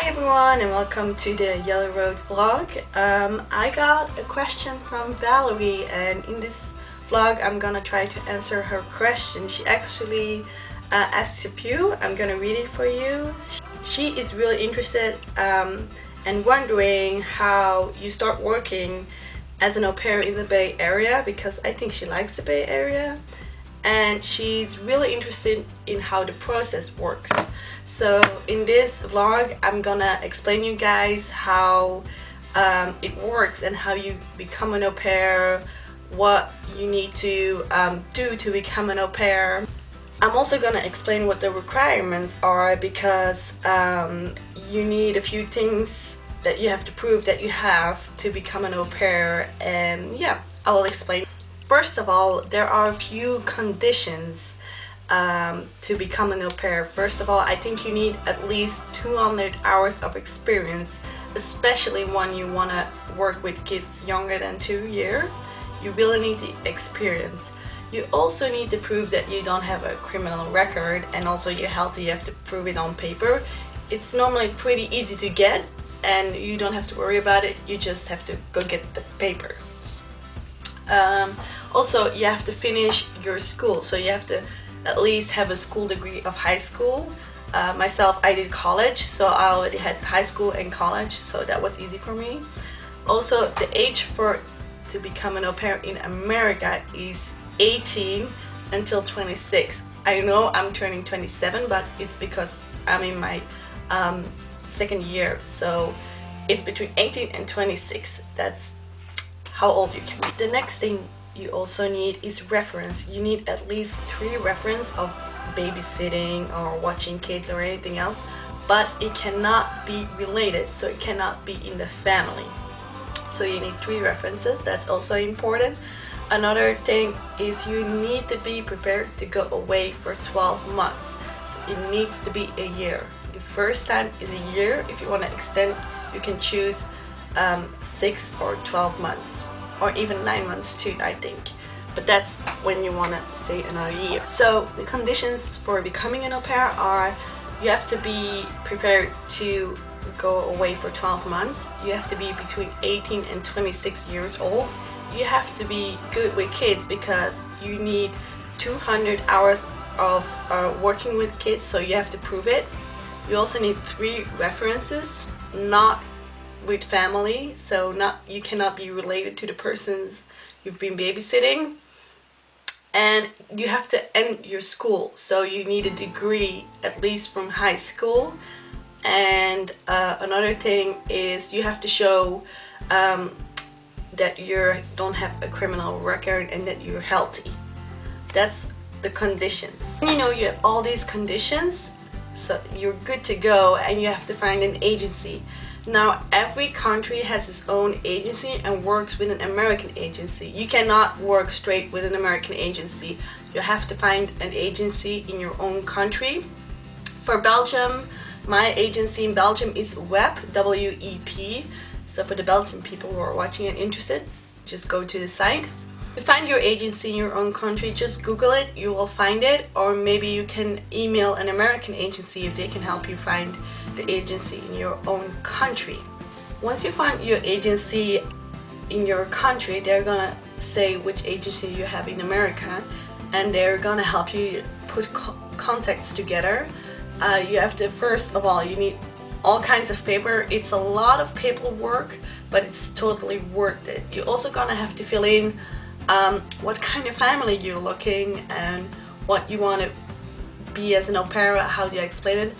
everyone and welcome to the Yellow Road vlog. I got a question from Valerie, and in this vlog I'm gonna try to answer her question. She actually asked a few. I'm gonna read it for you. She is really interested and wondering how you start working as an au pair in the Bay Area, because I think she likes the Bay Area, and she's really interested in how the process works. So in this vlog I'm gonna explain you guys how it works and how you become an au pair, what you need to do to become an au pair. I'm also gonna explain what the requirements are, because you need a few things that you have to prove that you have to become an au pair, and yeah, I will explain. First of all, there are a few conditions to become an au pair. First of all, I think you need at least 200 hours of experience, especially when you want to work with kids younger than 2 years. You really need the experience. You also need to prove that you don't have a criminal record, and also you're healthy. You have to prove it on paper. It's normally pretty easy to get, and you don't have to worry about it. You just have to go get the paper. Also, you have to finish your school, so you have to at least have a school degree of high school. Myself, I did college, so I already had high school and college, so that was easy for me. Also, the age to become an au pair in America is 18 until 26. I know I'm turning 27, but it's because I'm in my second year, so it's between 18 and 26. That's how old you can be. The next thing you also need is reference. You need at least 3 references of babysitting or watching kids or anything else, but it cannot be related, so it cannot be in the family. So you need 3 references. That's also important. Another thing is you need to be prepared to go away for 12 months. So it needs to be a year. The first time is a year. If you want to extend, you can choose 6 or 12 months, or even 9 months too, I think. But that's when you want to stay another year. So the conditions for becoming an au pair are: you have to be prepared to go away for 12 months. You have to be between 18 and 26 years old. You have to be good with kids, because you need 200 hours of working with kids, so you have to prove it. You also need 3 references, not with family, so you cannot be related to the persons you've been babysitting. And you have to end your school, so you need a degree at least from high school. And another thing is you have to show that you don't have a criminal record and that you're healthy. That's the conditions. You know, you have all these conditions, so you're good to go, and you have to find an agency. Now, every country has its own agency and works with an American agency. You cannot work straight with an American agency. You have to find an agency in your own country. For Belgium, my agency in Belgium is WEP, W-E-P. So for the Belgian people who are watching and interested, just go to the site. To find your agency in your own country, just Google it, you will find it. Or maybe you can email an American agency if they can help you find the agency in your own country. Once you find your agency in your country, they're gonna say which agency you have in America, and they're gonna help you put contacts together. You have to, first of all, you need all kinds of paper. It's a lot of paperwork, but it's totally worth it. You're also gonna have to fill in what kind of family you're looking and what you want to be as an au pair. How do you explain it?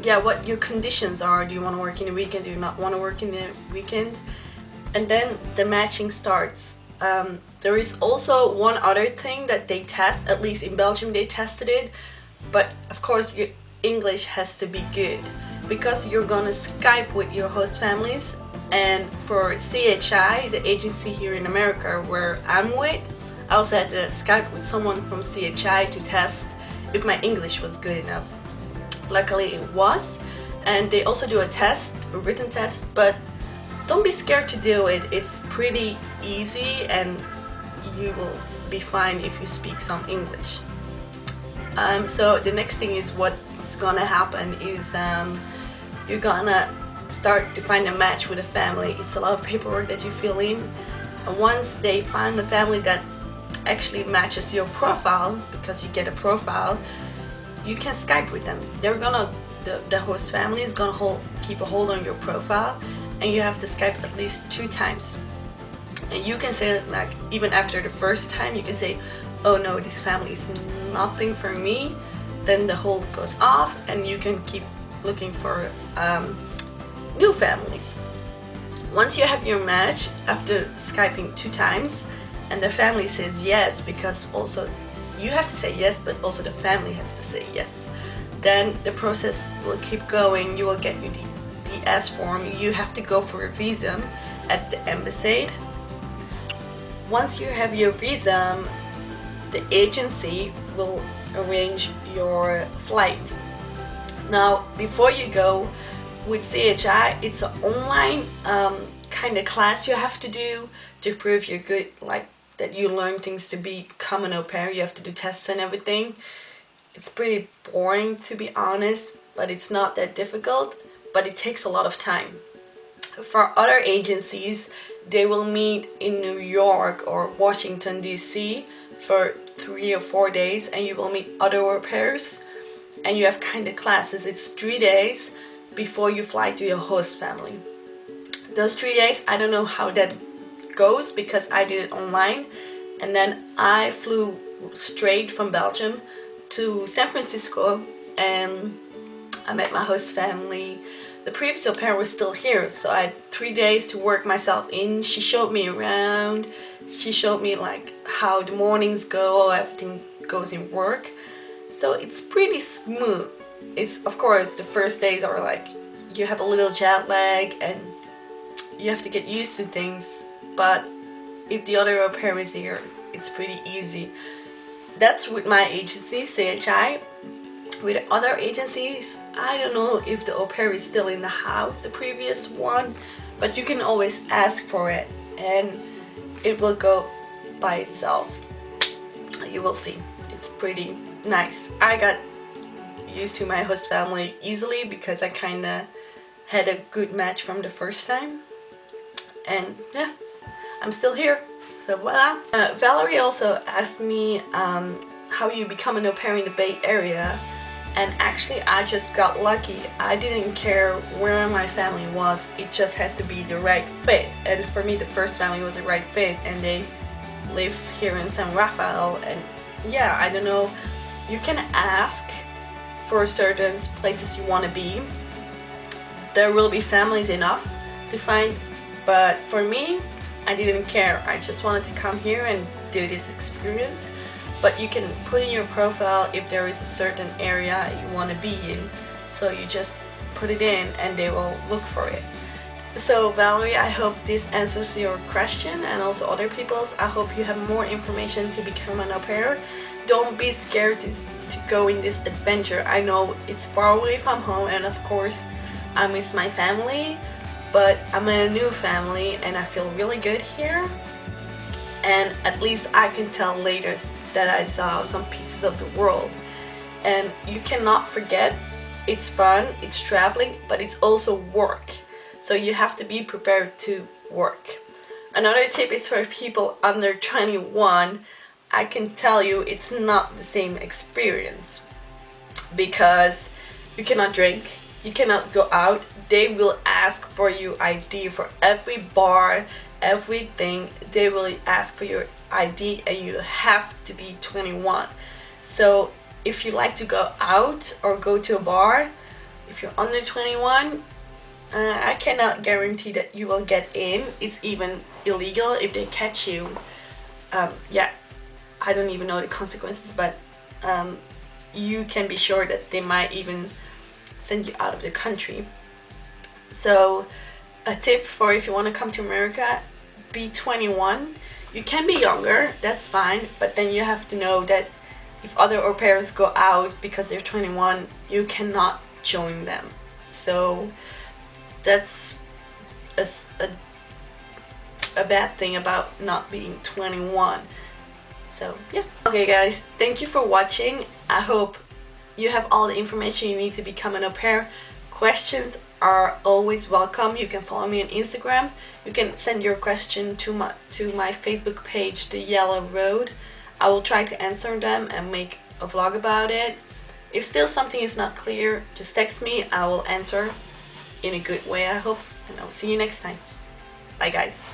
Yeah, what your conditions are. Do you want to work in the weekend? Do you not want to work in the weekend? And then the matching starts. There is also one other thing that they test, at least in Belgium they tested it, but of course your English has to be good, because you're gonna Skype with your host families. And for CHI, the agency here in America where I'm with, I also had to Skype with someone from CHI to test if my English was good enough. Luckily it was. And they also do a test, a written test, but don't be scared to do it. It's pretty easy, and you will be fine if you speak some English. So the next thing is what's gonna happen is you're gonna start to find a match with a family. It's a lot of paperwork that you fill in, and once they find a family that actually matches your profile, because you get a profile, you can Skype with them. They're gonna, the host family is gonna keep a hold on your profile, and you have to Skype at least 2 times. And you can say, like, even after the first time, you can say, oh no, this family is nothing for me. Then the hold goes off, and you can keep looking for new families. Once you have your match after Skyping 2 times, and the family says yes, because also you have to say yes, but also the family has to say yes, then the process will keep going. You will get your DS form. You have to go for a visa at the embassy. Once you have your visa, the agency will arrange your flight. Now, before you go with CHI, it's an online kind of class you have to do to prove you're good, like that you learn things to become an au pair. You have to do tests and everything. It's pretty boring, to be honest, but it's not that difficult, but it takes a lot of time. For other agencies, they will meet in New York or Washington DC for 3 or 4 days, and you will meet other au pairs, and you have kind of classes. It's 3 days before you fly to your host family. Those 3 days, I don't know how that goes because I did it online, and then I flew straight from Belgium to San Francisco, and I met my host family. The previous au pair was still here, so I had 3 days to work myself in. She showed me around. She showed me like how the mornings go, everything goes in work. So it's pretty smooth. It's, of course, the first days are like, you have a little jet lag and you have to get used to things, but if the other au pair is here, it's pretty easy. That's with my agency, CHI. With other agencies, I don't know if the au pair is still in the house, the previous one, but you can always ask for it and it will go by itself. You will see. It's pretty nice. I got used to my host family easily because I kind of had a good match from the first time. And yeah, I'm still here. So voila. Valerie also asked me how you become an au pair in the Bay Area. And actually, I just got lucky. I didn't care where my family was. It just had to be the right fit. And for me, the first family was the right fit, and they live here in San Rafael. And yeah, I don't know. You can ask for certain places you want to be. There will be families enough to find, but for me, I didn't care. I just wanted to come here and do this experience. But you can put in your profile if there is a certain area you want to be in. So you just put it in and they will look for it. So Valerie, I hope this answers your question and also other people's. I hope you have more information to become an au pair. Don't be scared to go in this adventure. I know it's far away from home, and of course I miss my family, but I'm in a new family and I feel really good here. And at least I can tell later that I saw some pieces of the world. And you cannot forget, it's fun, it's traveling, but it's also work. So you have to be prepared to work. Another tip is for people under 21. I can tell you it's not the same experience because you cannot drink, you cannot go out. They will ask for your ID for every bar, everything. They will ask for your ID and you have to be 21. So if you like to go out or go to a bar, if you're under 21, I cannot guarantee that you will get in. It's even illegal if they catch you. Yeah, I don't even know the consequences, but you can be sure that they might even send you out of the country. So a tip for if you want to come to America, be 21. You can be younger, that's fine, but then you have to know that if other au pairs go out because they're 21, you cannot join them. So that's a bad thing about not being 21. So yeah. Okay guys, thank you for watching. I hope you have all the information you need to become an au pair. Questions are always welcome. You can follow me on Instagram. You can send your question to my Facebook page, The Yellow Road. I will try to answer them and make a vlog about it. If still something is not clear, just text me. I will answer in a good way, I hope. And I'll see you next time. Bye guys.